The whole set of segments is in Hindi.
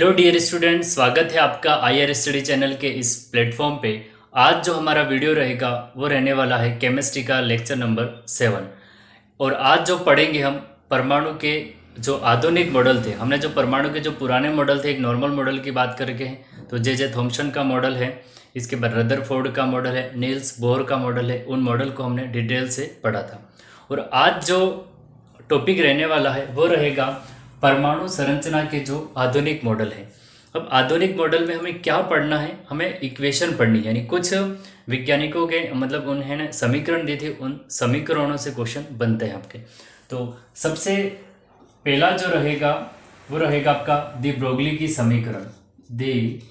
हेलो डियर स्टूडेंट, स्वागत है आपका आईआर स्टडी चैनल के इस प्लेटफॉर्म पे। आज जो हमारा वीडियो रहेगा वो रहने वाला है केमिस्ट्री का लेक्चर नंबर 7। और आज जो पढ़ेंगे हम परमाणु के जो आधुनिक मॉडल थे। हमने जो परमाणु के जो पुराने मॉडल थे, एक नॉर्मल मॉडल की बात करके हैं तो जे थॉम्सन का मॉडल है, इसके बाद रदरफोर्ड का मॉडल है, नील्स बोर का मॉडल है। उन मॉडल को हमने डिटेल से पढ़ा था। और आज जो टॉपिक रहने वाला है वो रहेगा परमाणु संरचना के जो आधुनिक मॉडल है। अब आधुनिक मॉडल में हमें क्या पढ़ना है, हमें इक्वेशन पढ़नी है, यानी कुछ वैज्ञानिकों के मतलब उन्होंने समीकरण दिए थे, उन समीकरणों से क्वेश्चन बनते हैं आपके। तो सबसे पहला जो रहेगा वो रहेगा आपका दी ब्रोगली की समीकरण। दी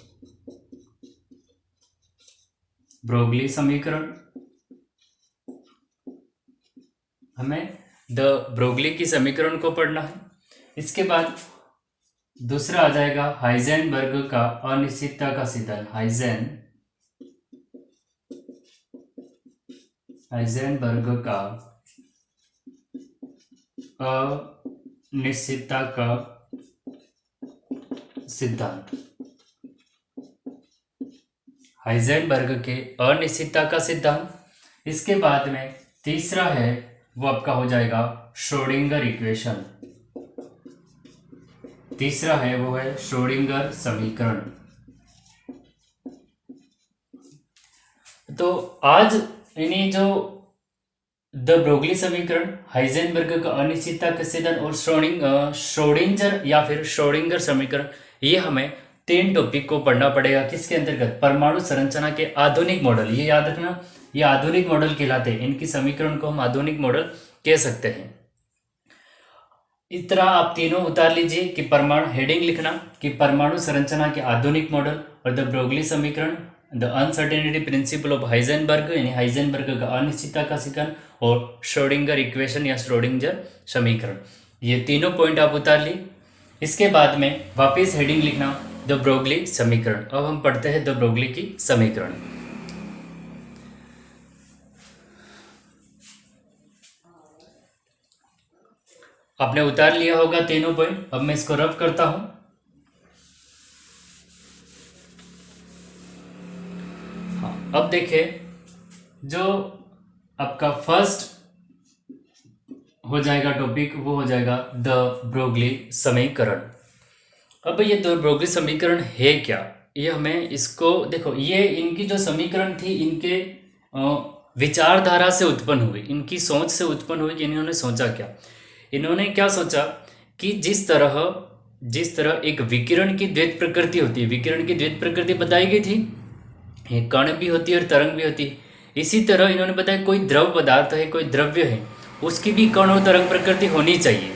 ब्रोगली समीकरण, हमें द ब्रोगली की समीकरण को पढ़ना है। इसके बाद दूसरा आ जाएगा हाइजेनबर्ग का अनिश्चितता का सिद्धांत। हाइजेनबर्ग का अनिश्चितता का सिद्धांत। हाइजेनबर्ग के अनिश्चितता का सिद्धांत। इसके बाद में तीसरा है वो आपका हो जाएगा श्रोडिंगर इक्वेशन। तीसरा है वो है श्रोडिंगर समीकरण। तो आज इन्हीं जो द ब्रोगली समीकरण, हाइजेनबर्ग का अनिश्चितता का सिद्धांत और श्रोडिंगर या फिर श्रोडिंगर समीकरण, ये हमें 3 टॉपिक को पढ़ना पड़ेगा। किसके अंतर्गत? परमाणु संरचना के आधुनिक मॉडल। ये याद रखना, ये आधुनिक मॉडल कहलाते हैं। इनकी समीकरण को हम आधुनिक मॉडल कह सकते हैं। इस तरह आप तीनों उतार लीजिए कि परमाणु, हेडिंग लिखना कि परमाणु संरचना के आधुनिक मॉडल और द ब्रोगली समीकरण, the uncertainty principle of Heisenberg यानी हाइजेनबर्ग का अनिश्चितता का समीकरण और श्रोडिंगर इक्वेशन या श्रोडिंगर समीकरण, ये तीनों पॉइंट आप उतार ली। इसके बाद में वापस हेडिंग लिखना द ब्रोगली समीकरण। अब हम पढ़ते हैं द ब्रोगली की समीकरण। आपने उतार लिया होगा तीनों पॉइंट। अब मैं इसको रब करता हूं। हाँ, अब देखिए जो आपका फर्स्ट हो जाएगा टॉपिक वो हो जाएगा द ब्रोगली समीकरण। अब ये द ब्रोगली समीकरण है क्या, ये हमें इसको देखो, ये इनकी जो समीकरण थी इनके विचारधारा से उत्पन्न हुई, इनकी सोच से उत्पन्न हुई कि इन्होंने सोचा क्या। इन्होंने क्या सोचा कि जिस तरह एक विकिरण की द्वैत प्रकृति होती है, विकिरण की द्वैत प्रकृति बताई गई थी, ये कण भी होती है और तरंग भी होती है। इसी तरह इन्होंने बताया कोई द्रव पदार्थ है, कोई द्रव्य है, उसकी भी कण और तरंग प्रकृति होनी चाहिए।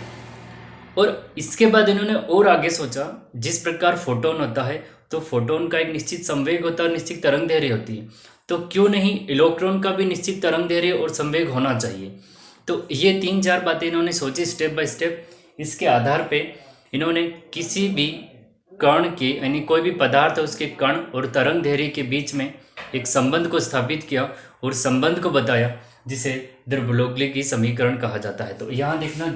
और इसके बाद इन्होंने और आगे सोचा, जिस प्रकार फोटोन होता है तो फोटोन का एक निश्चित संवेग होता है और निश्चित तरंग दैर्घ्य होती है, तो क्यों नहीं इलेक्ट्रॉन का भी निश्चित तरंग दैर्घ्य और संवेग होना चाहिए। तो ये 3-4 बातें इन्होंने सोची स्टेप बाय स्टेप। इसके आधार पे इन्होंने किसी भी कण के, यानी कोई भी पदार्थ है उसके कण और तरंग दैर्घ्य के बीच में एक संबंध को स्थापित किया और संबंध को बताया, जिसे द ब्रोगली की समीकरण कहा जाता है। तो यहाँ देखना,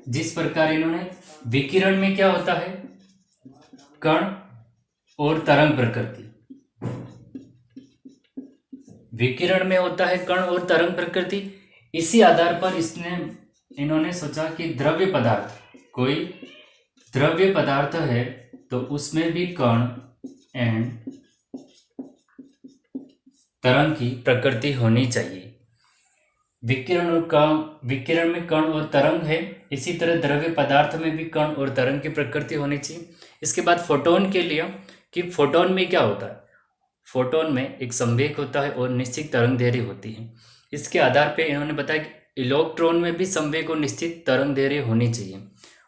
जिस प्रकार इन्होंने विकिरण में क्या होता है, कण और तरंग प्रकृति, विकिरण में होता है कण और तरंग प्रकृति। इसी आधार पर इन्होंने सोचा कि द्रव्य पदार्थ, कोई द्रव्य पदार्थ है तो उसमें भी कण एंड तरंग की प्रकृति होनी चाहिए। विकिरण में कण और तरंग है, इसी तरह द्रव्य पदार्थ में भी कण और तरंग की प्रकृति होनी चाहिए। इसके बाद फोटोन के लिए कि फोटोन में क्या होता है, फोटोन में एक संवेग होता है और निश्चित तरंग दैर्घ्य होती है। इसके आधार पे इन्होंने बताया कि इलेक्ट्रॉन में भी संवेग और निश्चित तरंग दैर्घ्य होनी चाहिए।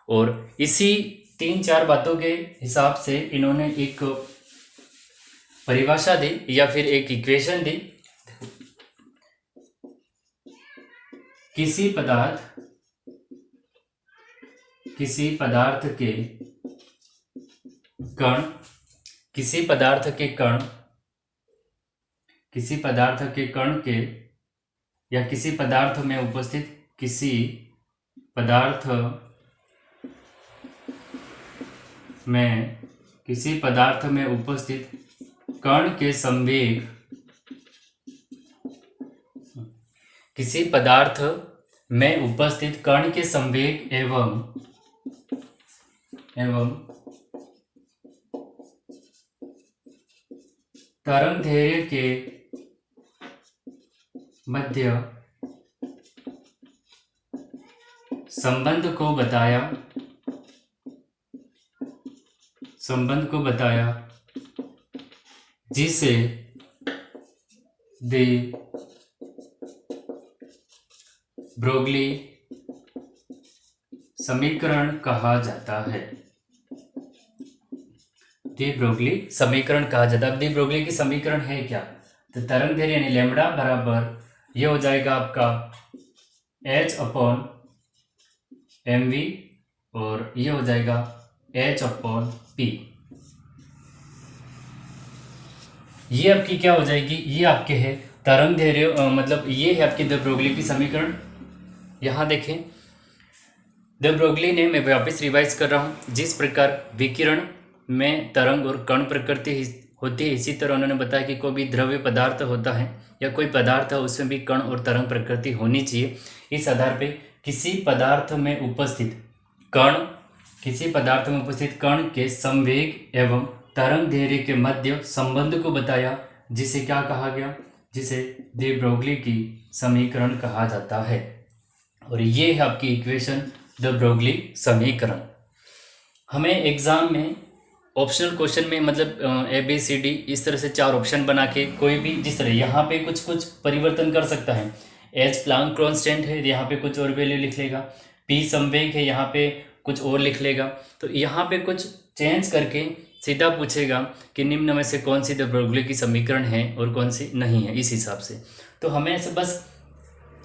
और इसी 3-4 बातों के हिसाब से इन्होंने एक परिभाषा दी या फिर एक इक्वेशन दी। किसी पदार्थ के कण के या किसी पदार्थ में उपस्थित किसी पदार्थ में किसी पदार्थ में उपस्थित कण के संवेग, किसी पदार्थ में उपस्थित कण के संवेग एवं तरंगदैर्घ्य के मध्य संबंध को बताया जिसे दे ब्रोगली समीकरण कहा जाता है। दी ब्रोगली समीकरण कहा जाता है। अब दी ब्रोगली की समीकरण है क्या? तो तरंगदैर्घ्य यानी लैम्बडा बराबर ये हो जाएगा आपका h अपॉन mv और ये हो जाएगा h अपॉन p। ये आपकी क्या हो जाएगी? ये आपके है तरंगदैर्घ्य, मतलब ये है आपकी द ब्रोगली की समीकरण। यहाँ देखें द ब्रोगली ने, मैं वापस रिवाइज कर रहा हूँ, जिस प्रकार विकिरण में तरंग और कण प्रकृति होती है, इसी तरह उन्होंने बताया कि कोई भी द्रव्य पदार्थ होता है या कोई पदार्थ है उसमें भी कण और तरंग प्रकृति होनी चाहिए। इस आधार पे किसी पदार्थ में उपस्थित कण के संवेग एवं तरंगदैर्घ्य के मध्य संबंध को बताया, जिसे क्या कहा गया? जिसे दी ब्रोगली की समीकरण कहा जाता है। और ये है आपकी इक्वेशन द ब्रोगली समीकरण। हमें एग्जाम में ऑप्शनल क्वेश्चन में मतलब ABCD इस तरह से 4 ऑप्शन बना के कोई भी, जिस तरह यहाँ पे कुछ परिवर्तन कर सकता है। H प्लांक कांस्टेंट है, यहाँ पे कुछ और वैल्यू लिख लेगा। P संवेग है, यहाँ पे कुछ और लिख लेगा। तो यहाँ पे कुछ चेंज करके सीधा पूछेगा कि निम्न में से कौन सी द ब्रोगली की समीकरण है और कौन सी नहीं है, इस हिसाब से। तो हमें ऐसे बस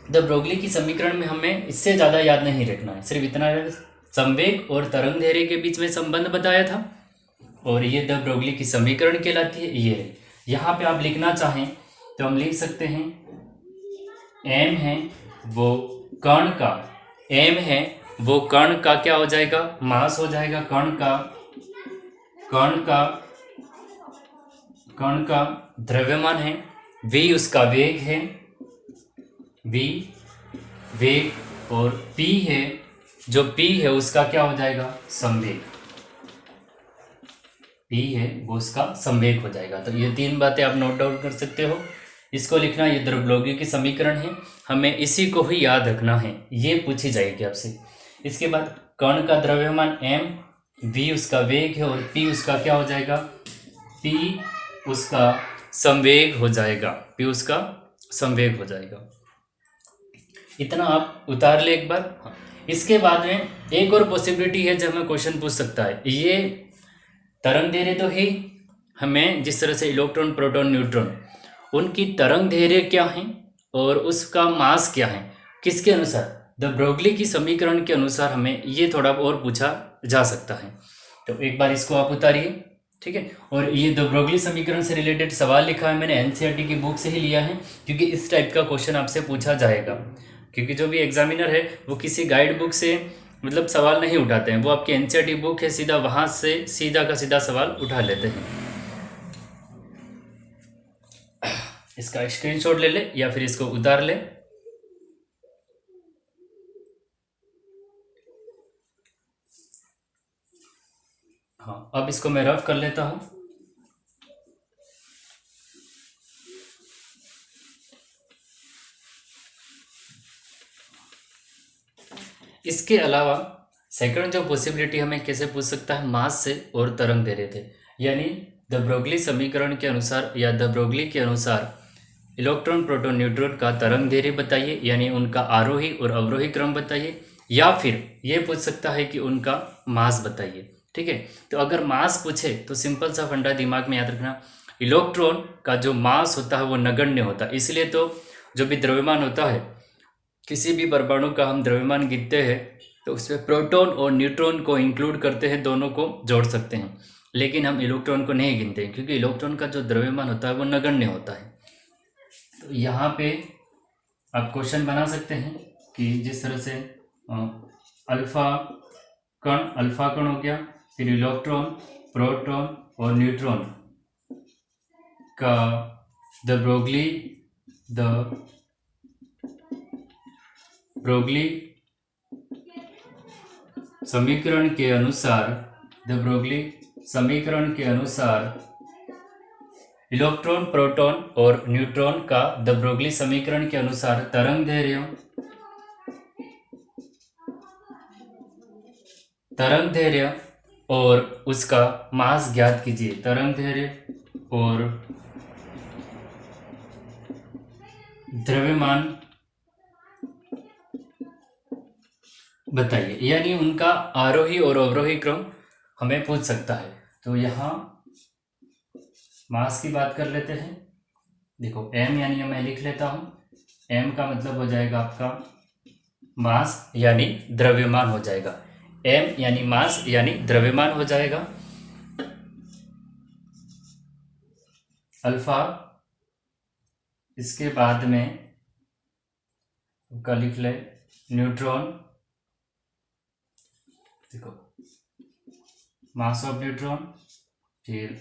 द ब्रोगली की समीकरण में हमें इससे ज़्यादा याद नहीं रखना है, सिर्फ इतना संवेग और तरंगदैर्घ्य के बीच में संबंध बताया था और ये द ब्रोगली की समीकरण कहलाती है। ये है, यहाँ पे आप लिखना चाहें तो हम लिख सकते हैं m है वो कण का क्या हो जाएगा? मास हो जाएगा। कण का द्रव्यमान है। v उसका वेग है, वेग और p है, जो p है उसका क्या हो जाएगा? संवेग। p है वो उसका संवेग हो जाएगा। तो ये 3 बातें आप नोट डाउन कर सकते हो। इसको लिखना, ये द ब्रोगली की समीकरण है, हमें इसी को ही याद रखना है, ये पूछी जाएगी आपसे। इसके बाद कण का द्रव्यमान m, v उसका वेग है और p उसका क्या हो जाएगा? p उसका संवेग हो जाएगा। इतना आप उतार ले एक बार। इसके बाद में एक और पॉसिबिलिटी है जब हमें क्वेश्चन पूछ सकता है। ये तरंगदैर्घ्य तो है, हमें जिस तरह से इलेक्ट्रॉन, प्रोटॉन, न्यूट्रॉन, उनकी तरंगदैर्घ्य क्या है और उसका मास क्या है, किसके अनुसार? द ब्रोगली की समीकरण के अनुसार हमें ये थोड़ा और पूछा जा सकता है। तो एक बार इसको आप उतारिए, ठीक है। और ये द ब्रोगली समीकरण से रिलेटेड सवाल लिखा है मैंने NCERT की बुक से ही लिया है, क्योंकि इस टाइप का क्वेश्चन आपसे पूछा जाएगा। क्योंकि जो भी एग्जामिनर है वो किसी गाइड बुक से मतलब सवाल नहीं उठाते हैं, वो आपकी NCERT बुक है, सीधा वहां से सीधा का सीधा सवाल उठा लेते हैं। इसका स्क्रीनशॉट ले ले या फिर इसको उतार ले। हाँ, अब इसको मैं रफ कर लेता हूं। इसके अलावा सेकंड जो पॉसिबिलिटी हमें कैसे पूछ सकता है, मास से और तरंगदैर्घ्य थे, यानी द ब्रोगली समीकरण के अनुसार या द ब्रोगली के अनुसार इलेक्ट्रॉन, प्रोटॉन, न्यूट्रॉन का तरंगदैर्घ्य बताइए, यानी उनका आरोही और अवरोही क्रम बताइए, या फिर ये पूछ सकता है कि उनका मास बताइए। ठीक है, तो अगर मास पूछे तो सिंपल सा फंडा दिमाग में याद रखना, इलेक्ट्रॉन का जो मास होता है वो नगण्य होता है। इसलिए तो जो भी द्रव्यमान होता है, किसी भी परमाणु का हम द्रव्यमान गिनते हैं तो उसमें प्रोटॉन और न्यूट्रॉन को इंक्लूड करते हैं, दोनों को जोड़ सकते हैं, लेकिन हम इलेक्ट्रॉन को नहीं गिनते हैं क्योंकि इलेक्ट्रॉन का जो द्रव्यमान होता है वो नगण्य होता है। तो यहाँ पे आप क्वेश्चन बना सकते हैं कि जिस तरह से अल्फा कण हो गया, फिर इलेक्ट्रॉन, प्रोटॉन और न्यूट्रॉन का द ब्रोगली समीकरण के अनुसार इलेक्ट्रॉन, प्रोटॉन और न्यूट्रॉन का द ब्रोगली समीकरण के अनुसार तरंग दैर्घ्य और उसका मास ज्ञात कीजिए। तरंग दैर्घ्य और द्रव्यमान बताइए, यानी उनका आरोही और अवरोही क्रम हमें पूछ सकता है। तो यहाँ मास की बात कर लेते हैं। देखो m यानी मैं लिख लेता हूँ, m का मतलब हो जाएगा आपका मास यानी द्रव्यमान हो जाएगा। m यानी मास यानी द्रव्यमान हो जाएगा। अल्फा, इसके बाद में का लिख ले न्यूट्रॉन। देखो मास ऑफ न्यूट्रॉन, फिर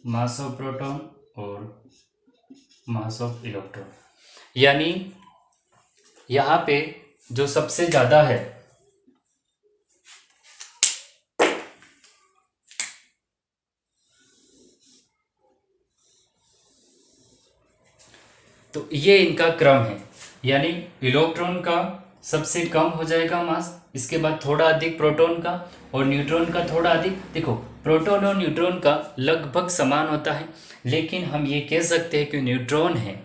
मास ऑफ प्रोटॉन और मास ऑफ इलेक्ट्रॉन। यानी यहाँ पे जो सबसे ज़्यादा है तो ये इनका क्रम है। यानी इलेक्ट्रॉन का सबसे कम हो जाएगा मास, इसके बाद थोड़ा अधिक प्रोटॉन का और न्यूट्रॉन का थोड़ा अधिक। देखो प्रोटॉन और न्यूट्रॉन का लगभग समान होता है, लेकिन हम ये कह सकते हैं कि न्यूट्रॉन है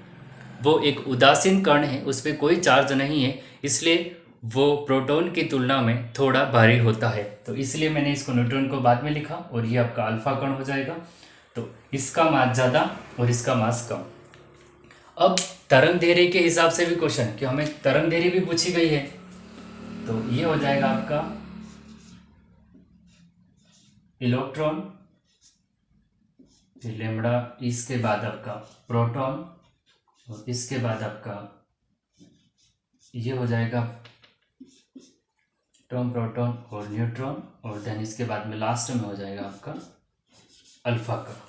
वो एक उदासीन कण है, उस पर कोई चार्ज नहीं है, इसलिए वो प्रोटॉन की तुलना में थोड़ा भारी होता है। तो इसलिए मैंने इसको न्यूट्रॉन को बाद में लिखा और ये आपका अल्फा कण हो जाएगा। तो इसका मास ज़्यादा और इसका मास कम। अब तरंग दैर्घ्य के हिसाब से भी क्वेश्चन, कि हमें तरंग दैर्घ्य भी पूछी गई है, तो ये हो जाएगा आपका इलेक्ट्रॉन, फिर लेमड़ा, इसके बाद आपका प्रोटॉन और इसके बाद आपका ये हो जाएगा प्रोटॉन और न्यूट्रॉन, और देन इसके बाद में लास्ट में हो जाएगा आपका अल्फा का।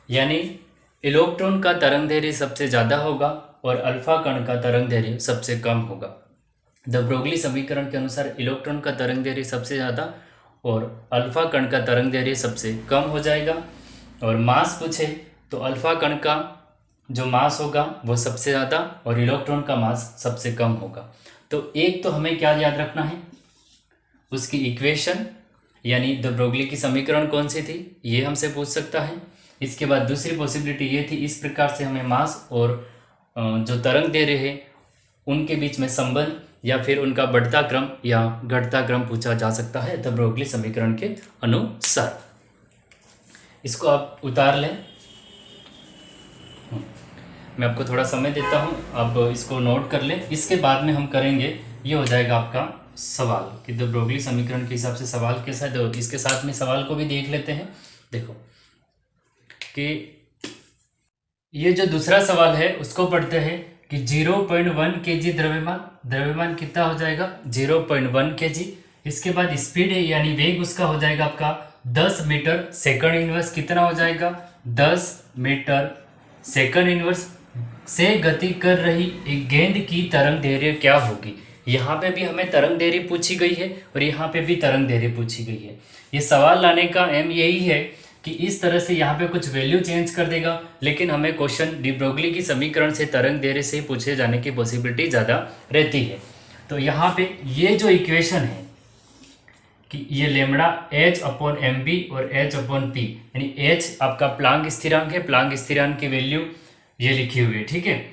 यानी इलेक्ट्रॉन का तरंग दैर्घ्य सबसे ज़्यादा होगा और अल्फा कण का तरंग दैर्घ्य सबसे कम होगा। द ब्रोगली समीकरण के अनुसार इलेक्ट्रॉन का तरंग दैर्घ्य सबसे ज़्यादा और अल्फा कण का तरंग दैर्घ्य सबसे कम हो जाएगा। और मास पूछे तो अल्फा कण का जो मास होगा वो सबसे ज़्यादा और इलेक्ट्रॉन का मास सबसे कम होगा। तो एक तो हमें क्या याद रखना है, उसकी इक्वेशन यानी द ब्रोगली की समीकरण कौन सी थी, ये हमसे पूछ सकता है। इसके बाद दूसरी पॉसिबिलिटी ये थी, इस प्रकार से हमें मास और जो तरंग दैर्घ्य है उनके बीच में संबंध या फिर उनका बढ़ता क्रम या घटता क्रम पूछा जा सकता है द ब्रोगली समीकरण के अनुसार। इसको आप उतार लें, मैं आपको थोड़ा समय देता हूँ, आप इसको नोट कर लें। इसके बाद में हम करेंगे, ये हो जाएगा आपका सवाल कि द ब्रोगली समीकरण के हिसाब से सवाल कैसा है। तो इसके साथ में सवाल को भी देख लेते हैं। देखो कि ये जो दूसरा सवाल है उसको पढ़ते हैं कि 0.1 kg द्रव्यमान कितना हो जाएगा 0.1 kg। इसके बाद स्पीड है यानी वेग उसका हो जाएगा आपका 10 मीटर सेकंड इनवर्स। कितना हो जाएगा 10 मीटर सेकंड इनवर्स से गति कर रही एक गेंद की तरंग दैर्घ्य क्या होगी। यहाँ पे भी हमें तरंग दैर्घ्य पूछी गई है और यहाँ पे भी तरंग दैर्घ्य पूछी गई है। ये सवाल लाने का एम यही है कि इस तरह से यहाँ पे कुछ वैल्यू चेंज कर देगा, लेकिन हमें क्वेश्चन डी ब्रोगली की समीकरण से तरंग दैर्घ्य से पूछे जाने की पॉसिबिलिटी ज़्यादा रहती है। तो यहाँ पे ये जो इक्वेशन है कि ये लेमड़ा H/mb और H/p, यानी H आपका प्लांक स्थिरांक है, प्लांक स्थिरांक की वैल्यू ये लिखी हुई है, ठीक है।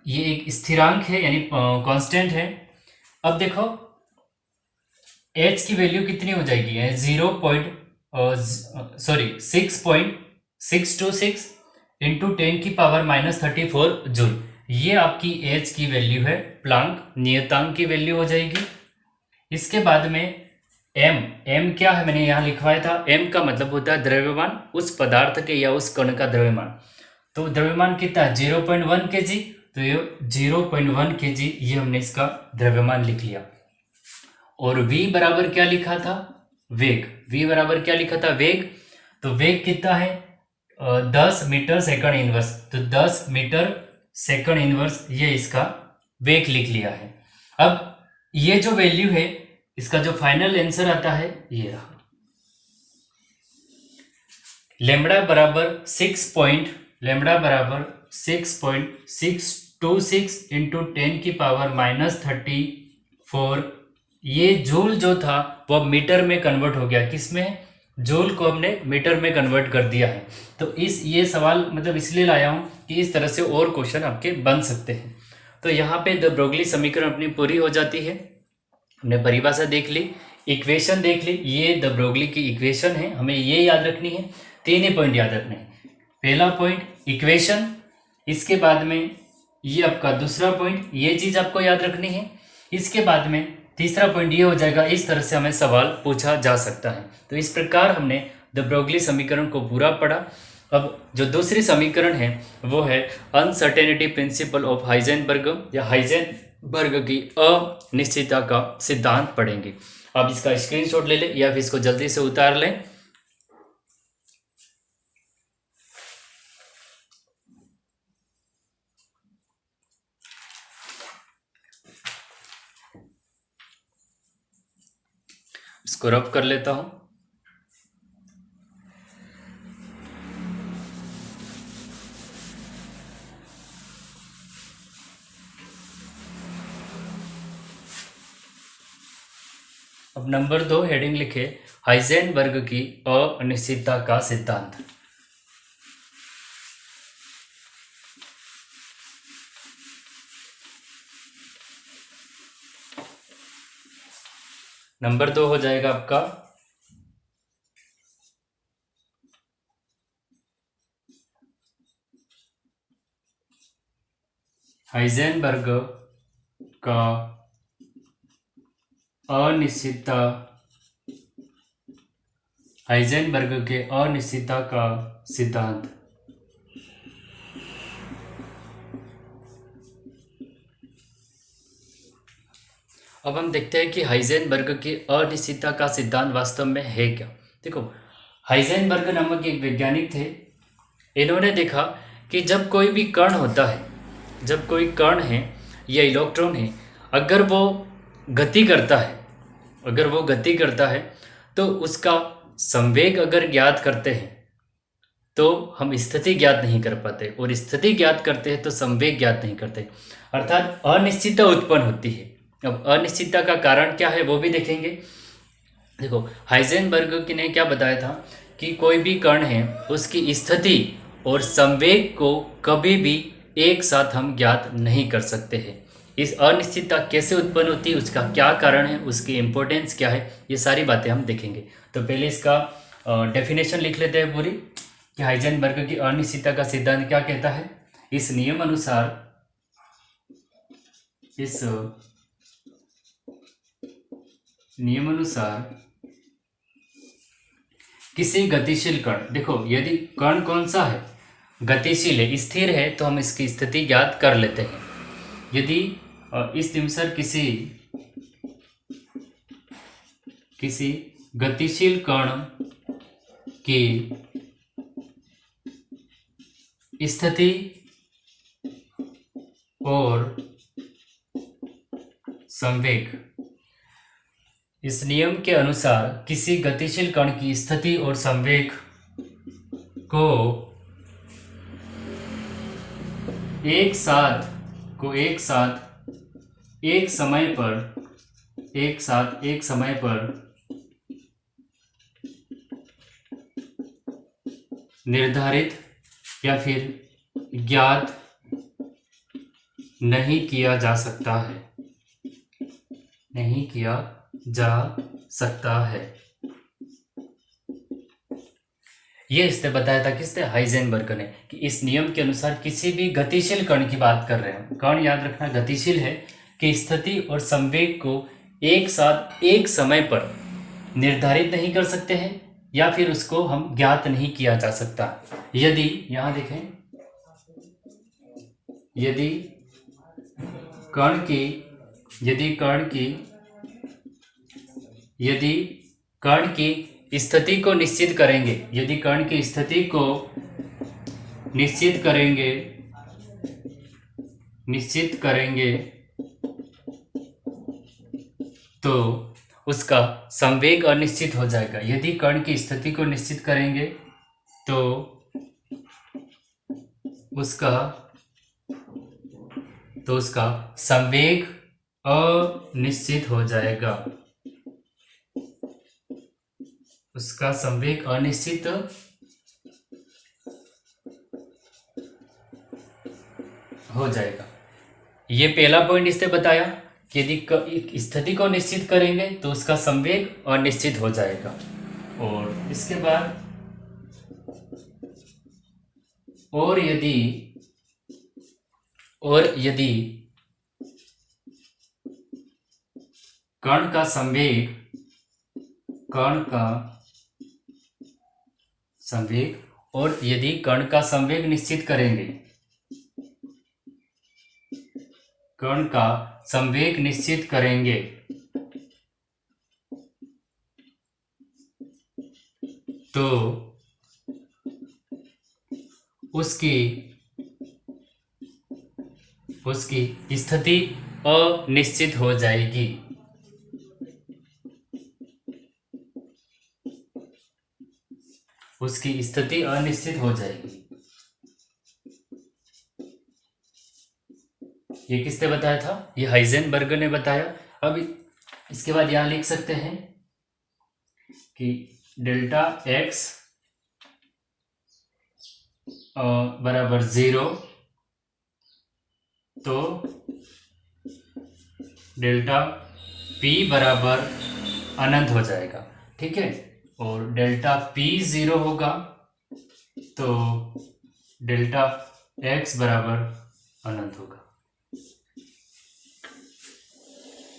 ये एक स्थिरांक है यानी कांस्टेंट है। अब देखो H की वैल्यू कितनी हो जाएगी 6.626 इंटू 10⁻³ जूल। ये आपकी H की वैल्यू है, प्लांक नियतांक की वैल्यू हो जाएगी। इसके बाद में m क्या है, मैंने यहाँ लिखवाया था, m का मतलब होता है द्रव्यमान, उस पदार्थ के या उस कण का द्रव्यमान। तो द्रव्यमान कितना है 0.1 kg, तो ये 0.1 kg ये हमने इसका द्रव्यमान लिख लिया। और v बराबर क्या लिखा था? वेग। v बराबर क्या लिखा था? वेग। तो वेग कितना है? 10 मीटर सेकंड इनवर्स। तो 10 मीटर सेकंड इनवर्स ये इसका वेग लिख लिया है। अब ये जो वैल्यू है, इसका जो फाइनल आंसर आता है ये रहा। लैम्बडा बराबर 6.626 इंटू 10 की पावर -34। ये जूल जो था वो मीटर में कन्वर्ट हो गया। किसमें? जूल को हमने मीटर में कन्वर्ट कर दिया है। तो ये सवाल मतलब इसलिए लाया हूँ कि इस तरह से और क्वेश्चन आपके बन सकते हैं। तो यहाँ पे द ब्रोगली समीकरण अपनी पूरी हो जाती है। हमने परिभाषा देख ली, इक्वेशन देख ली। ये द ब्रोगली की इक्वेशन है, हमें ये याद रखनी है। 3 ही पॉइंट याद रखने हैं। पहला पॉइंट इक्वेशन, इसके बाद में ये आपका दूसरा पॉइंट, ये चीज आपको याद रखनी है। इसके बाद में तीसरा पॉइंट ये हो जाएगा। इस तरह से हमें सवाल पूछा जा सकता है। तो इस प्रकार हमने द ब्रोगली समीकरण को पूरा पढ़ा। अब जो दूसरी समीकरण है वो है अनसर्टेनिटी प्रिंसिपल ऑफ हाइजेनबर्ग, या हाइजेनबर्ग की अनिश्चितता का सिद्धांत पढ़ेंगे। आप इसका स्क्रीनशॉट ले लें या फिर इसको जल्दी से उतार लें। इसको रब कर लेता हूं। अब नंबर 2 हेडिंग लिखे, हाइजेनबर्ग की अनिश्चितता का सिद्धांत। नंबर 2 हो जाएगा आपका हाइजेनबर्ग का अनिश्चितता, हाइजेनबर्ग के अनिश्चितता का सिद्धांत। अब हम देखते हैं कि हाइजेनबर्ग की अनिश्चितता का सिद्धांत वास्तव में है क्या। देखो, हाइजेनबर्ग नामक एक वैज्ञानिक थे। इन्होंने देखा कि जब कोई भी कण होता है, जब कोई कण है या इलेक्ट्रॉन है, अगर वो गति करता है, तो उसका संवेग अगर ज्ञात करते हैं तो हम स्थिति ज्ञात नहीं कर पाते, और स्थिति ज्ञात करते हैं तो संवेग ज्ञात नहीं करते, अर्थात अनिश्चितता उत्पन्न होती है। अब अनिश्चितता का कारण क्या है वो भी देखेंगे। देखो, हाइजेनबर्ग ने क्या बताया था कि कोई भी कण है उसकी स्थिति और संवेग को कभी भी एक साथ हम ज्ञात नहीं कर सकते हैं। इस अनिश्चितता कैसे उत्पन्न होती है, उसका क्या कारण है, उसकी इम्पोर्टेंस क्या है, ये सारी बातें हम देखेंगे। तो पहले इसका डेफिनेशन लिख लेते हैं पूरी, कि हाइजेनबर्ग की अनिश्चितता का सिद्धांत क्या कहता है। इस नियम अनुसार किसी गतिशील कण, देखो यदि कण कौन सा है, गतिशील है, स्थिर है, तो हम इसकी स्थिति ज्ञात कर लेते हैं। यदि इस अनुसार किसी गतिशील कण की स्थिति और संवेग, इस नियम के अनुसार किसी गतिशील कण की स्थिति और संवेग को एक साथ एक समय पर निर्धारित या फिर ज्ञात नहीं किया जा सकता है। ये इसने बताया था, किसने? हाइजेनबर्ग ने, कि इस नियम के अनुसार किसी भी गतिशील कण की बात कर रहे हैं, कण याद रखना गतिशील है, कि स्थिति और संवेग को एक साथ एक समय पर निर्धारित नहीं कर सकते हैं या फिर उसको हम ज्ञात नहीं किया जा सकता। यदि, यहां देखें, यदि कण की यदि कण की स्थिति को निश्चित करेंगे, यदि कण की स्थिति को निश्चित करेंगे तो उसका संवेग अनिश्चित हो जाएगा। यदि कण की स्थिति को निश्चित करेंगे तो उसका संवेग अनिश्चित हो जाएगा। उसका संवेग अनिश्चित हो जाएगा। ये पहला पॉइंट इसने बताया कि यदि स्थिति को निश्चित करेंगे तो उसका संवेग अनिश्चित हो जाएगा। और इसके बाद और यदि कण का संवेग और यदि कण का संवेग निश्चित करेंगे, कण का संवेग निश्चित करेंगे तो उसकी स्थिति अनिश्चित हो जाएगी। उसकी स्थिति अनिश्चित हो जाएगी। ये किसने बताया था? ये हाइजेनबर्ग ने बताया। अब इसके बाद यहां लिख सकते हैं कि डेल्टा x बराबर 0 तो डेल्टा p बराबर अनंत हो जाएगा। ठीक है, और डेल्टा p 0 होगा तो डेल्टा x बराबर अनंत होगा।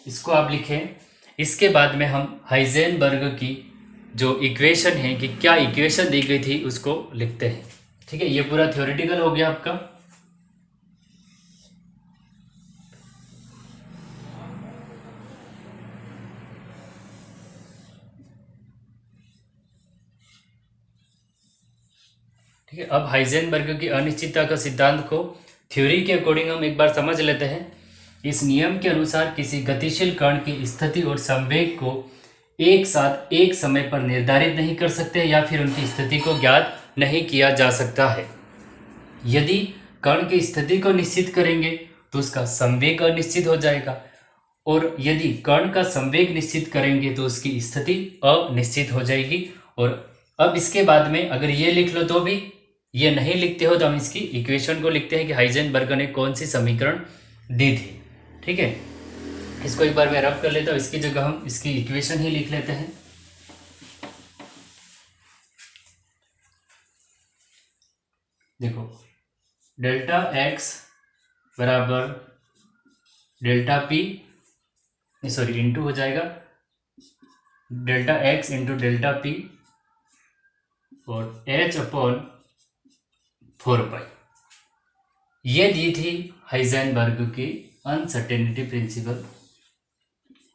इसको आप लिखें। इसके बाद में हम हाइजेनबर्ग की जो इक्वेशन है कि क्या इक्वेशन दी गई थी उसको लिखते हैं। ठीक है, ये पूरा थ्योरेटिकल हो गया आपका। ठीक है, अब हाइजेनबर्ग की अनिश्चितता का सिद्धांत को थ्योरी के अकॉर्डिंग हम एक बार समझ लेते हैं। इस नियम के अनुसार किसी गतिशील कण की स्थिति और संवेग को एक साथ एक समय पर निर्धारित नहीं कर सकते या फिर उनकी स्थिति को ज्ञात नहीं किया जा सकता है। यदि कण की स्थिति को निश्चित करेंगे तो उसका संवेग अनिश्चित हो जाएगा, और यदि कण का संवेग निश्चित करेंगे तो उसकी स्थिति अनिश्चित हो जाएगी। और अब इसके बाद में अगर ये लिख लो तो भी, ये नहीं लिखते हो तो हम इसकी इक्वेशन को लिखते हैं कि हाइजेनबर्ग ने कौन सी समीकरण दी थी। ठीक है, इसको एक बार मैं रब कर लेता हूँ। इसकी जगह हम इसकी इक्वेशन ही लिख लेते हैं। देखो, डेल्टा x बराबर डेल्टा p, सॉरी इंटू हो जाएगा delta x into delta p और h अपॉन 4 पाई। ये दी थी हाइजेनबर्ग की अनसर्टेनिटी प्रिंसिपल।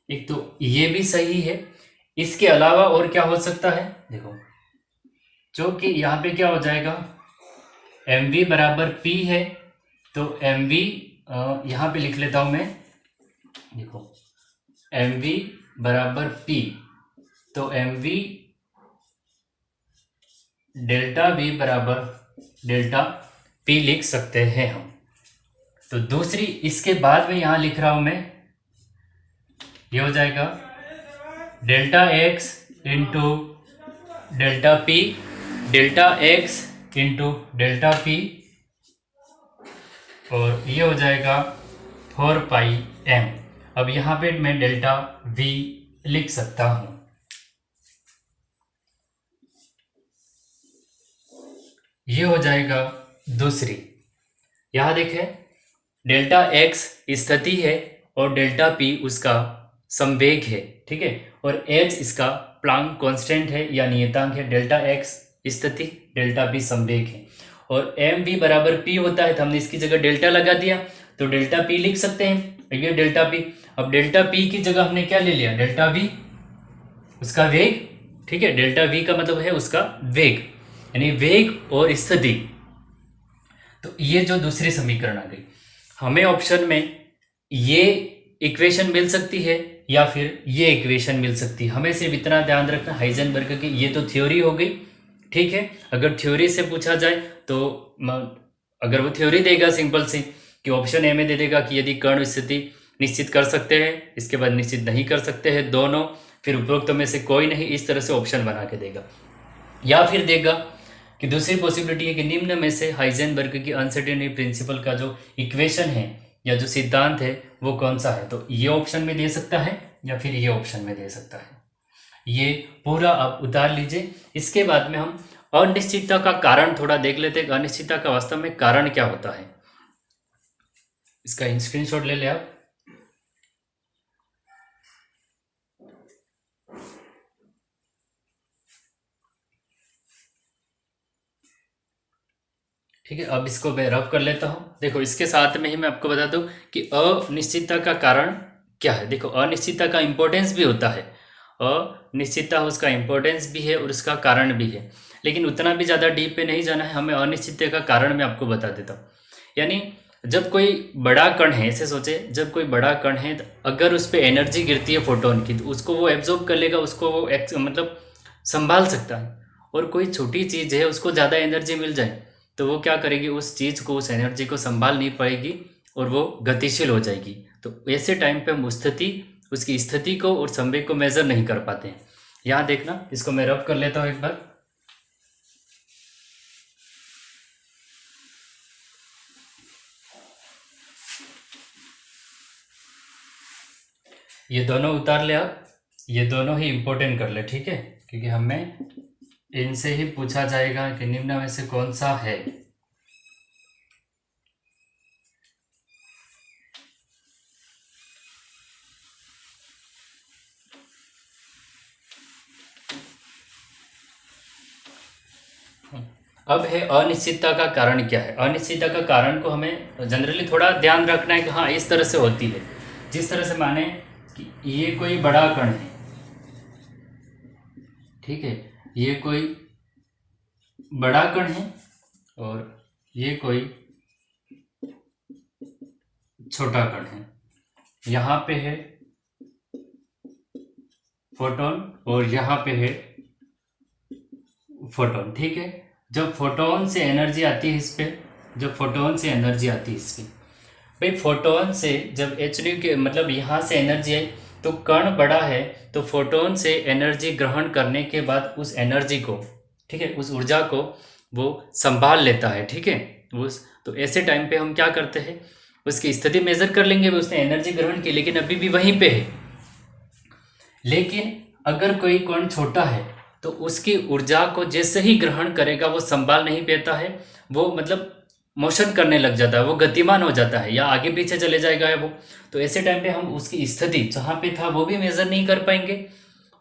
एक तो ये भी सही है। इसके अलावा और क्या हो सकता है? देखो, जो कि यहाँ पे क्या हो जाएगा, mv बराबर p है तो mv यहाँ पे लिख लेता हूं मैं। देखो, mv बराबर p तो mv डेल्टा v बराबर डेल्टा p लिख सकते हैं हम। तो दूसरी, इसके बाद में यहां लिख रहा हूं मैं, ये हो जाएगा delta x into delta p, delta x into delta p, और ये हो जाएगा 4 पाई m। अब यहाँ पे मैं डेल्टा v लिख सकता हूं। ये हो जाएगा दूसरी। यहां देखें, डेल्टा x स्थिति है और डेल्टा p उसका संवेग है। ठीक है, और h इसका प्लांक कांस्टेंट है या नियतांक है। डेल्टा x स्थिति, डेल्टा p संवेग है, और mv बराबर p होता है तो हमने इसकी जगह डेल्टा लगा दिया तो डेल्टा p लिख सकते हैं। ये डेल्टा पी। अब डेल्टा पी की जगह हमने क्या ले लिया, डेल्टा वी, उसका वेग। ठीक है, डेल्टा वी का मतलब है उसका वेग, यानी वेग और स्थिति। तो ये जो दूसरी समीकरण आ गई, हमें ऑप्शन में ये इक्वेशन मिल सकती है या फिर ये इक्वेशन मिल सकती है। हमें सिर्फ इतना ध्यान रखना, हाइजेनबर्ग की ये तो थ्योरी हो गई। ठीक है, अगर थ्योरी से पूछा जाए तो अगर वो थ्योरी देगा सिंपल सी कि ऑप्शन ए में दे देगा कि यदि कण स्थिति निश्चित कर सकते हैं, इसके बाद निश्चित नहीं कर सकते हैं दोनों, फिर उपरोक्त में से कोई नहीं, इस तरह से ऑप्शन बना के देगा। या फिर देगा कि दूसरी पॉसिबिलिटी है कि निम्न में से हाइजेनबर्ग की अनसर्टेनिटी प्रिंसिपल का जो इक्वेशन है या जो सिद्धांत है वो कौन सा है। तो ये ऑप्शन में दे सकता है या फिर ये ऑप्शन में दे सकता है। ये पूरा आप उतार लीजिए। इसके बाद में हम अनिश्चितता का कारण थोड़ा देख लेते हैं। अनिश्चितता का वास्तव में कारण क्या होता है, इसका स्क्रीनशॉट ले ले आप। ठीक है, अब इसको मैं रब कर लेता हूं। देखो, इसके साथ में ही मैं आपको बता दूं कि अनिश्चितता का कारण क्या है। देखो, अनिश्चितता का इंपॉर्टेंस भी होता है, अनिश्चितता उसका इंपॉर्टेंस भी है और उसका कारण भी है, लेकिन उतना भी ज़्यादा डीप पे नहीं जाना है हमें। अनिश्चितता का कारण मैं आपको बता देता हूँ। यानी जब कोई बड़ा कण है, ऐसे सोचे, जब कोई बड़ा कण है तो अगर उस पर एनर्जी गिरती है फोटोन की, तो उसको वो एब्जॉर्ब कर लेगा, उसको वो मतलब संभाल सकता है। और कोई छोटी चीज़ है, उसको ज़्यादा एनर्जी मिल जाए तो वो क्या करेगी, उस चीज़ को, उस एनर्जी को संभाल नहीं पाएगी और वो गतिशील हो जाएगी। तो ऐसे टाइम पे हम उसकी स्थिति को और संवेग को मेजर नहीं कर पाते हैं। यहाँ देखना, इसको मैं रब कर लेता हूँ एक बार। ये दोनों उतार ले आप, ये दोनों ही इंपॉर्टेंट कर ले, ठीक है, क्योंकि हमें इनसे ही पूछा जाएगा कि निम्न में से कौन सा है। अब है अनिश्चितता का कारण क्या है। अनिश्चितता का कारण को हमें जनरली थोड़ा ध्यान रखना है कि हाँ इस तरह से होती है। जिस तरह से माने कि ये कोई बड़ा कण है, ठीक है, ये कोई बड़ा कण है और ये कोई छोटा कण है। यहाँ पे है फोटोन और यहाँ पे है फोटोन, ठीक है। जब फोटोन से एनर्जी आती है इस पे, जब फोटोन से एनर्जी आती है इसकी, भाई फोटोन से जब एचडी के मतलब यहाँ से एनर्जी आई तो कण बड़ा है, तो फोटोन से एनर्जी ग्रहण करने के बाद उस एनर्जी को, ठीक है, उस ऊर्जा को वो संभाल लेता है, ठीक है। तो ऐसे टाइम पे हम क्या करते हैं, उसकी स्थिति मेजर कर लेंगे, उसने एनर्जी ग्रहण की लेकिन अभी भी वहीं पे है। लेकिन अगर कोई कण छोटा है तो उसकी ऊर्जा को जैसे ही ग्रहण करेगा वो संभाल नहीं पाता है, वो मतलब मोशन करने लग जाता है, वो गतिमान हो जाता है या आगे पीछे चले जाएगा वो। तो ऐसे टाइम पे हम उसकी स्थिति जहाँ पे था वो भी मेजर नहीं कर पाएंगे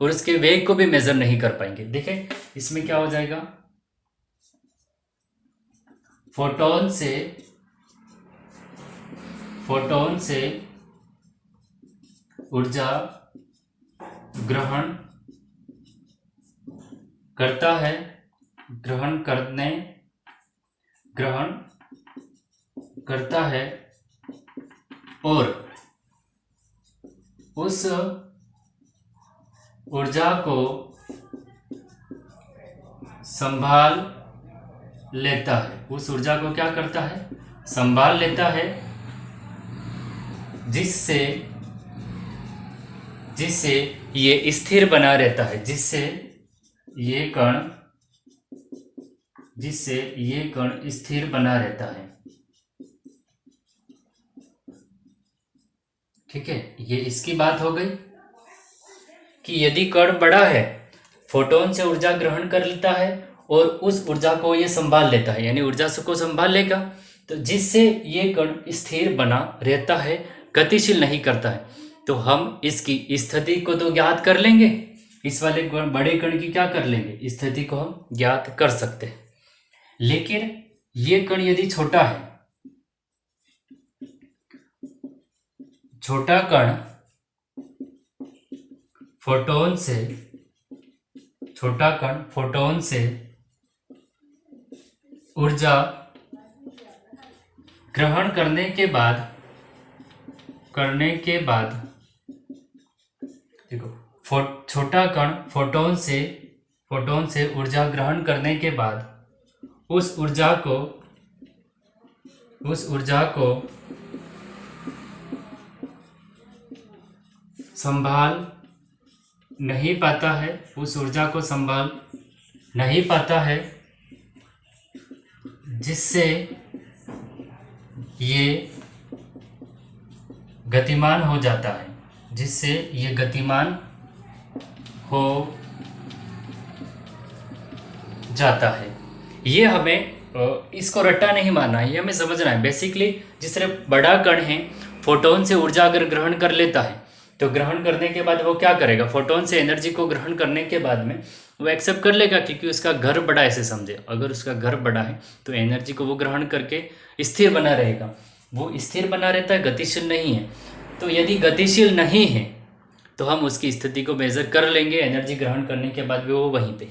और उसके वेग को भी मेजर नहीं कर पाएंगे। देखें इसमें क्या हो जाएगा, फोटोन से ऊर्जा ग्रहण करता है, ग्रहण करता है और उस ऊर्जा को संभाल लेता है। उस ऊर्जा को क्या करता है, संभाल लेता है, जिससे ये स्थिर बना रहता है, जिससे ये कण स्थिर बना रहता है, ठीक है। ये इसकी बात हो गई कि यदि कण बड़ा है, फोटोन से ऊर्जा ग्रहण कर लेता है और उस ऊर्जा को ये संभाल लेता है, यानी ऊर्जा को संभाल लेगा, तो जिससे ये कण स्थिर बना रहता है, गतिशील नहीं करता है। तो हम इसकी स्थिति को तो ज्ञात कर लेंगे, इस वाले बड़े कण की क्या कर लेंगे, स्थिति को हम ज्ञात कर सकते हैं। लेकिन ये कण यदि छोटा है छोटा कण फोटोन से ऊर्जा ग्रहण करने के बाद देखो, छोटा कण फोटोन से ऊर्जा ग्रहण करने के बाद उस ऊर्जा को संभाल नहीं पाता है, जिससे ये गतिमान हो जाता है, ये हमें इसको रट्टा नहीं मानना है, ये हमें समझना है। बेसिकली जिस तरह बड़ा कण है, फोटोन से ऊर्जा अगर ग्रहण कर लेता है तो ग्रहण करने के बाद वो क्या करेगा, फोटोन से एनर्जी को ग्रहण करने के बाद में वो एक्सेप्ट कर लेगा, क्योंकि उसका घर बड़ा, ऐसे समझे, अगर उसका घर बड़ा है तो एनर्जी को वो ग्रहण करके स्थिर बना रहेगा। वो स्थिर बना रहता है, गतिशील नहीं है। तो यदि गतिशील नहीं है तो हम उसकी स्थिति को मेजर कर लेंगे एनर्जी ग्रहण करने के बाद भी वो वहीं पे।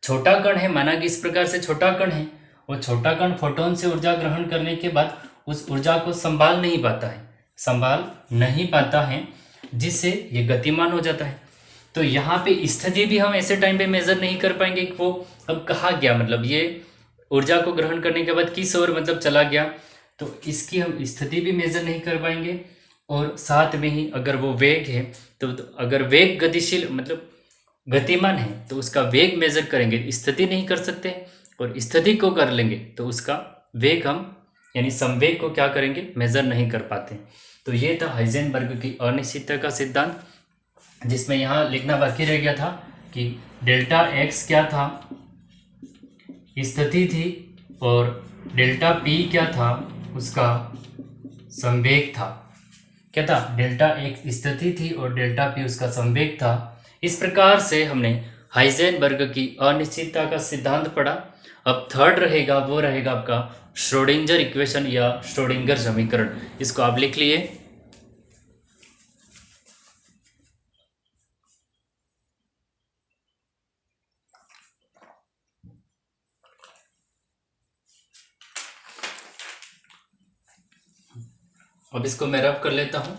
छोटा कण है, माना कि इस प्रकार से छोटा कण है, वो छोटा कण फोटोन से ऊर्जा ग्रहण करने के बाद उस ऊर्जा को संभाल नहीं पाता है, जिससे ये गतिमान हो जाता है। तो यहाँ पे स्थिति भी हम ऐसे टाइम पे मेजर नहीं कर पाएंगे कि वो अब कहाँ गया, मतलब ये ऊर्जा को ग्रहण करने के बाद किस ओर मतलब चला गया, तो इसकी हम स्थिति भी मेजर नहीं कर पाएंगे। और साथ में ही अगर वो वेग है तो अगर वेग गतिशील मतलब गतिमान है तो उसका वेग मेजर करेंगे, स्थिति नहीं कर सकते, और स्थिति को कर लेंगे तो उसका वेग हम यानी संवेग को क्या करेंगे, मेजर नहीं कर पाते। तो ये था हाइजेनबर्ग की अनिश्चितता का सिद्धांत, जिसमें यहाँ लिखना बाकी रह गया था कि डेल्टा एक्स क्या था, स्थिति थी, और डेल्टा पी क्या था, उसका संवेग था। क्या था, डेल्टा एक्स स्थिति थी और डेल्टा पी उसका संवेग था। इस प्रकार से हमने हाइजेनबर्ग की अनिश्चितता का सिद्धांत पढ़ा। अब थर्ड रहेगा, वो रहेगा आपका श्रोडिंगर इक्वेशन या श्रोडिंगर समीकरण। इसको आप लिख लिए। अब इसको मैं रब कर लेता हूं।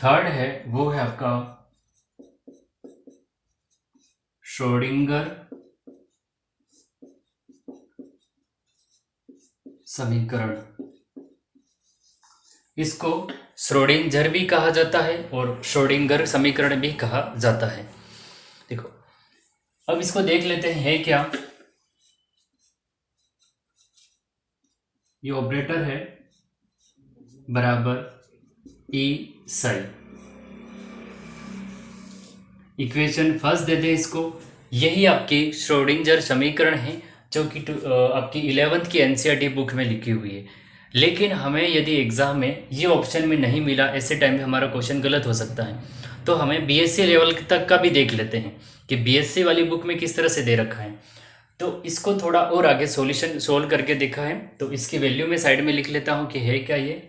थर्ड है वो है आपका श्रोडिंगर समीकरण। इसको श्रोडिंगर भी कहा जाता है और श्रोडिंगर समीकरण भी कहा जाता है। देखो अब इसको देख लेते हैं, है क्या। ये ऑपरेटर है बराबर ई साई। इक्वेशन फर्स्ट देते हैं इसको। यही आपकी श्रोडिंगर समीकरण है जो कि आपकी 11th की एनसीईआरटी बुक में लिखी हुई है। लेकिन हमें यदि एग्जाम में ये ऑप्शन में नहीं मिला, ऐसे टाइम में हमारा क्वेश्चन गलत हो सकता है, तो हमें बीएससी लेवल तक का भी देख लेते हैं कि बीएससी वाली बुक में किस तरह से दे रखा है। तो इसको थोड़ा और आगे सॉल्यूशन सोल्व करके देखा है, तो इसकी वैल्यू में साइड में लिख लेता हूँ कि है क्या ये।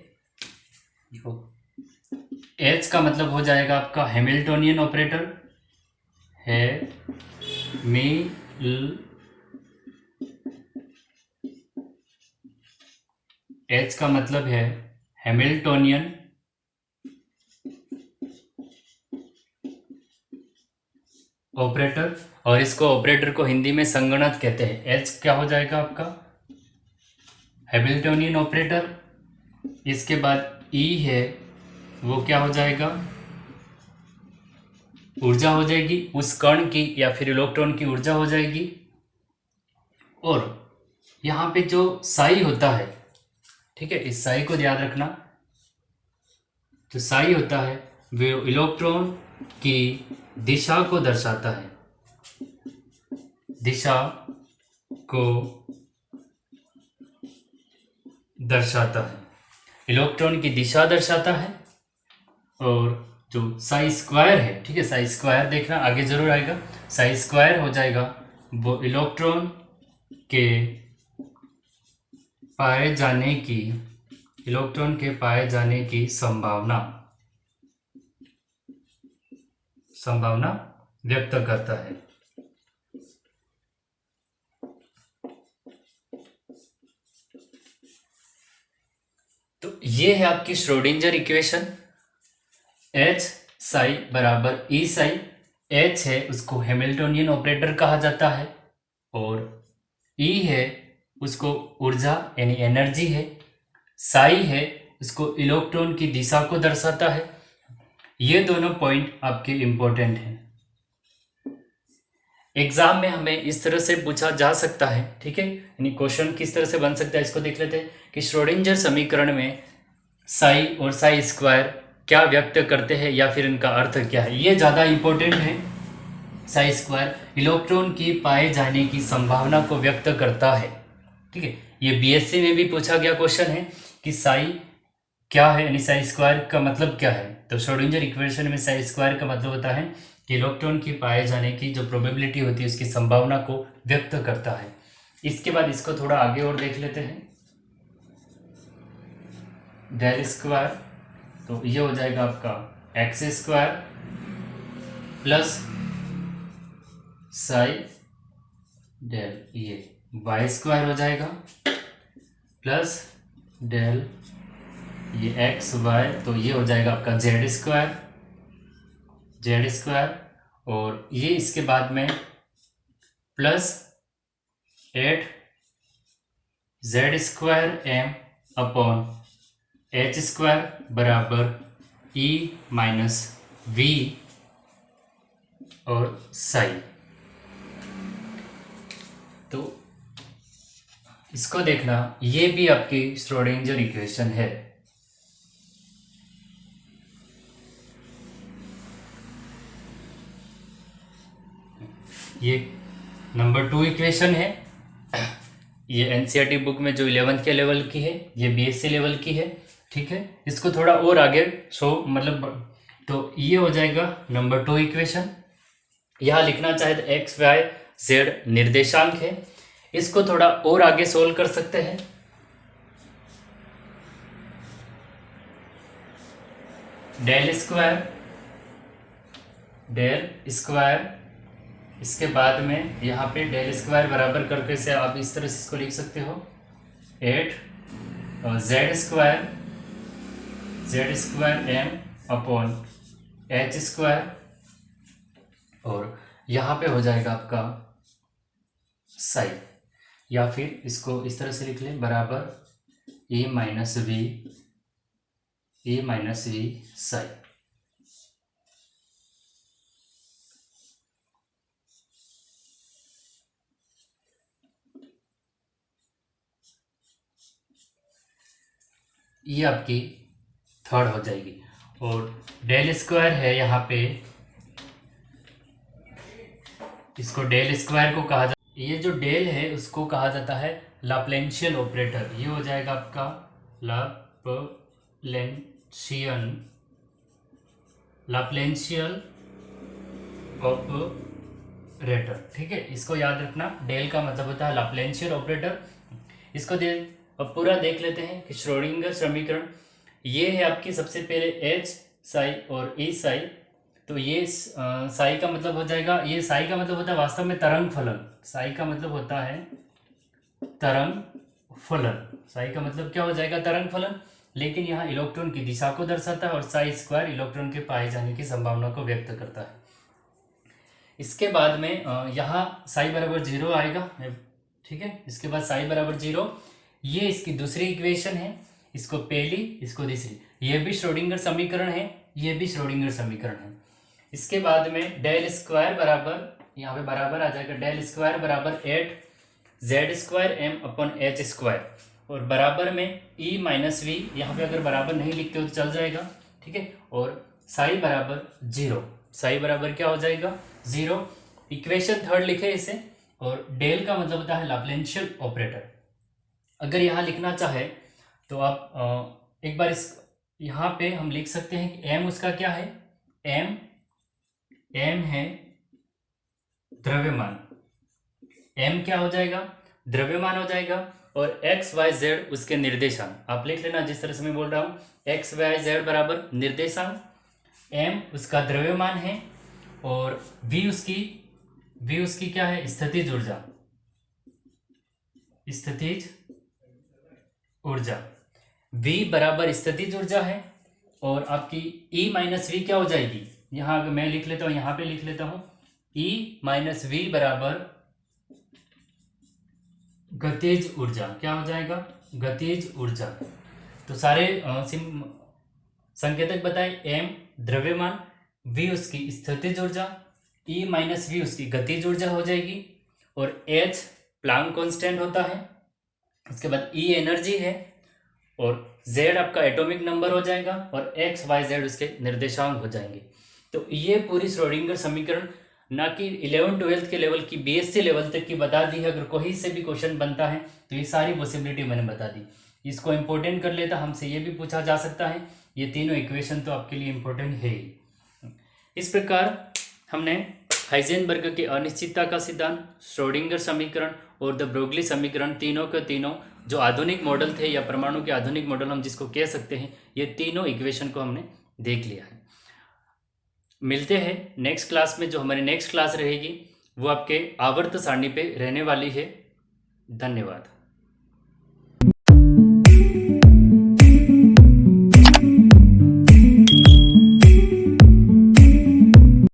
एच का मतलब हो जाएगा आपका हैमिल्टोनियन ऑपरेटर है, एच का मतलब है हैमिल्टोनियन ऑपरेटर, और इसको ऑपरेटर को हिंदी में संगणक कहते हैं। एच क्या हो जाएगा आपका हैमिल्टोनियन ऑपरेटर। इसके बाद ई है वो क्या हो जाएगा, ऊर्जा हो जाएगी उस कण की या फिर इलेक्ट्रॉन की ऊर्जा हो जाएगी। और यहाँ पे जो साई होता है, ठीक है, इस साई को याद रखना, जो साई होता है वो इलेक्ट्रॉन की दिशा को दर्शाता है, दिशा को दर्शाता है, इलेक्ट्रॉन की दिशा दर्शाता है। और जो साई स्क्वायर है, ठीक है, साई स्क्वायर देखना आगे जरूर आएगा, साई स्क्वायर हो जाएगा वो इलेक्ट्रॉन के पाए जाने की संभावना व्यक्त करता है। तो ये है आपकी श्रोडिंजर इक्वेशन। H साई बराबर E साई, H है उसको हैमिल्टोनियन ऑपरेटर कहा जाता है, और E है उसको ऊर्जा यानी एनर्जी है, साई है उसको इलेक्ट्रॉन की दिशा को दर्शाता है। ये दोनों पॉइंट आपके इंपॉर्टेंट हैं, एग्जाम में हमें इस तरह से पूछा जा सकता है, ठीक है, यानी क्वेश्चन किस तरह से बन सकता है इसको देख लेते हैं कि श्रोडिंजर समीकरण में साई और साई स्क्वायर क्या व्यक्त करते हैं या फिर इनका अर्थ क्या है, ये ज़्यादा इंपॉर्टेंट है। साई स्क्वायर इलेक्ट्रॉन की पाए जाने की संभावना को व्यक्त करता है, ठीक है, ये बीएससी में भी पूछा गया क्वेश्चन है कि साई क्या है, यानी साई स्क्वायर का मतलब क्या है। तो श्रोडिंजर इक्वेशन में साई स्क्वायर का मतलब होता है कि इलेक्ट्रॉन की पाए जाने की जो प्रोबेबिलिटी होती है उसकी संभावना को व्यक्त करता है। इसके बाद इसको थोड़ा आगे और देख लेते हैं, डेल स्क्वायर, तो ये हो जाएगा आपका X square plus psi del, ये वाई स्क्वायर हो जाएगा प्लस डेल ये एक्स वाई, तो ये हो जाएगा आपका जेड स्क्वायर, और ये इसके बाद में plus 8 Z square M upon H square बराबर ई माइनस वी और साई। तो इसको देखना, ये भी आपकी श्रोडिंजर इक्वेशन है। ये नंबर 2 इक्वेशन है, ये एनसीईआरटी बुक में जो 11th के लेवल की है, ये बीएससी लेवल की है, ठीक है। इसको थोड़ा और आगे तो ये हो जाएगा नंबर 2 इक्वेशन। यहाँ लिखना चाहे तो एक्स वाई जेड निर्देशांक है, इसको थोड़ा और आगे सोल्व कर सकते हैं। डेल स्क्वायर, इसके बाद में यहाँ पे डेल स्क्वायर बराबर करके से आप इस तरह से इसको लिख सकते हो 8 Z square M upon H square, और यहाँ पे हो जाएगा आपका साई, या फिर इसको इस तरह से लिख लें बराबर ए माइनस वी साई। ये आपकी थर्ड हो जाएगी, और डेल स्क्वायर है यहाँ पे, इसको डेल स्क्वायर को कहा जाता है, ये जो डेल है उसको कहा जाता है लाप्लांशियन ऑपरेटर। ये हो जाएगा आपका लाप्लांशियन ऑपरेटर, ठीक है, इसको याद रखना। डेल का मतलब होता है लाप्लांशियन ऑपरेटर। इसको अब पूरा देख लेते हैं कि श्रोडिंगर समीकरण ये है आपकी, सबसे पहले एच साई और ई साई, तो ये साई का मतलब हो जाएगा, ये साई का मतलब होता है वास्तव में तरंग फलन, साई का मतलब होता है तरंग फलन, साई का मतलब क्या हो जाएगा तरंग फलन, लेकिन यहाँ इलेक्ट्रॉन की दिशा को दर्शाता है, और साई स्क्वायर इलेक्ट्रॉन के पाए जाने की संभावना को व्यक्त करता है। इसके बाद में यहाँ साई बराबर 0 आएगा, ठीक है, इसके बाद साई बराबर 0, ये इसकी दूसरी इक्वेशन है, इसको पहली इसको तीसरी, ये भी श्रोडिंगर समीकरण है, ये भी श्रोडिंगर समीकरण है। इसके बाद में डेल स्क्वायर बराबर, यहाँ पे बराबर आ जाएगा डेल स्क्वायर बराबर 8 Z square M upon H square, और बराबर में ई माइनस वी, यहाँ पे अगर बराबर नहीं लिखते हो तो चल जाएगा, ठीक है, और साई बराबर 0, साई बराबर क्या हो जाएगा 0। इक्वेशन थर्ड लिखे इसे, और डेल का मतलब होता है लैप्लांशियन ऑपरेटर। अगर यहाँ लिखना चाहे तो आप एक बार इस यहाँ पे हम लिख सकते हैं कि एम उसका क्या है, एम है द्रव्यमान, एम क्या हो जाएगा, द्रव्यमान हो जाएगा, और एक्स वाई जेड उसके निर्देशांक। आप लिख लेना जिस तरह से मैं बोल रहा हूँ, एक्स वाई जेड बराबर निर्देशांक, एम उसका द्रव्यमान है और वी उसकी क्या है, स्थितिज ऊर्जा, स्थितिज ऊर्जा, V बराबर स्थितिज ऊर्जा है, और आपकी E माइनस वी क्या हो जाएगी, यहाँ अगर मैं लिख लेता हूँ, यहाँ पे लिख लेता हूँ, E माइनस वी बराबर गतिज ऊर्जा, क्या हो जाएगा, गतिज ऊर्जा। तो सारे संकेतक बताए, M द्रव्यमान, V उसकी स्थितिज ऊर्जा, E माइनस वी उसकी गतिज ऊर्जा हो जाएगी, और H प्लांक कांस्टेंट होता है, उसके बाद E एनर्जी है, और Z आपका एटॉमिक नंबर हो जाएगा, और X Y Z उसके निर्देशांक हो जाएंगे। तो ये पूरी श्रोडिंगर समीकरण ना कि 11-12 के लेवल की, BSc लेवल तक की बता दी है। अगर कोई से भी क्वेश्चन बनता है तो ये सारी पॉसिबिलिटी मैंने बता दी। इसको इंपॉर्टेंट कर लेता, हमसे ये भी पूछा जा सकता है। ये तीनों इक्वेशन तो आपके लिए इंपॉर्टेंट है ही। इस प्रकार हमने हाइजेनबर्ग के अनिश्चितता का सिद्धांत, श्रोडिंगर समीकरण और द ब्रोगली समीकरण, तीनों के तीनों जो आधुनिक मॉडल थे या परमाणु के आधुनिक मॉडल हम जिसको कह सकते हैं, ये तीनों इक्वेशन को हमने देख लिया है। मिलते हैं नेक्स्ट क्लास में। जो हमारी नेक्स्ट क्लास रहेगी वो आपके आवर्त सारणी पे रहने वाली है। धन्यवाद।